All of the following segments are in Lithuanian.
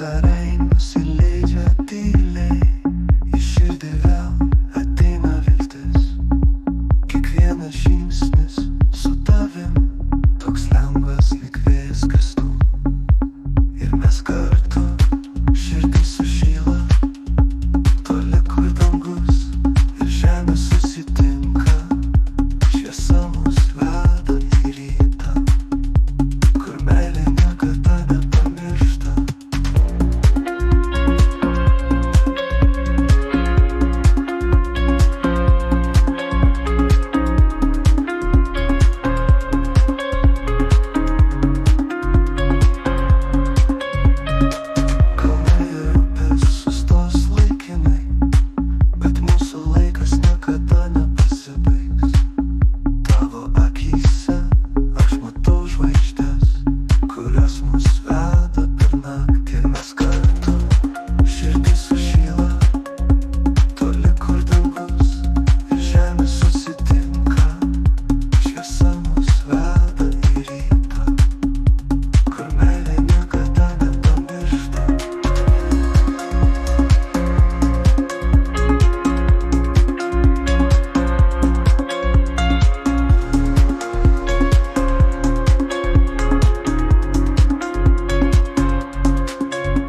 gintarai nusileidžia tyliai, į širdį vėl ateina viltis. Kiekvienas žingsnis su tavim toks lengvas lyg vėjas kristų. Ir mes kartu, širdis sušyla, toli kur dangus ir žemė susitinka. Šviesa mus veda į rytą, kur meilė niekada nepamiršta. Kalnai ir upės sustos laikinai, bet mūsų laikas niekada nepasibaigs. Tavo akyse aš matau žvaigždes, kurios mus veda per naktį. Ir mes kartu, širdis sušyla, toli kur dangus ir žemė susitinka. Šviesa mus veda į rytą, kur meilė niekada nepamiršta.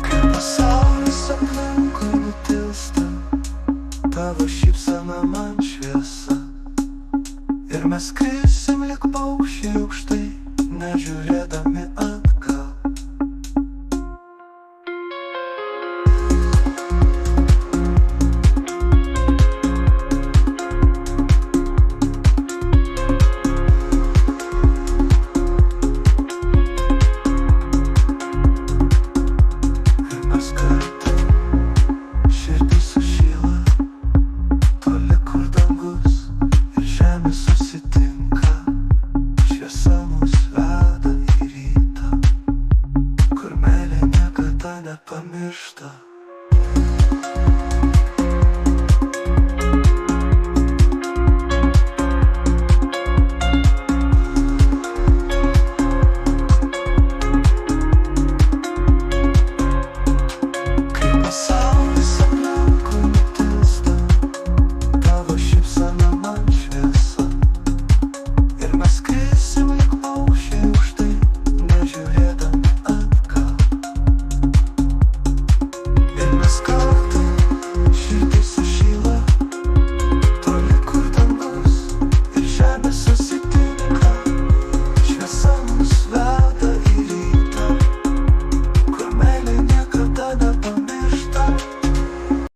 Kai pasaulis aplinkui nutilsta, tavo šypsena man šviesa. Ir mes skrisim lyg paukščiai aukštai, nežiūrėdami atgal. Ir mes kartu, širdis sušyla, toli kur dangus ir žemė susitinka. Šviesa mus veda į rytą, kur meilė niekada nepamiršta.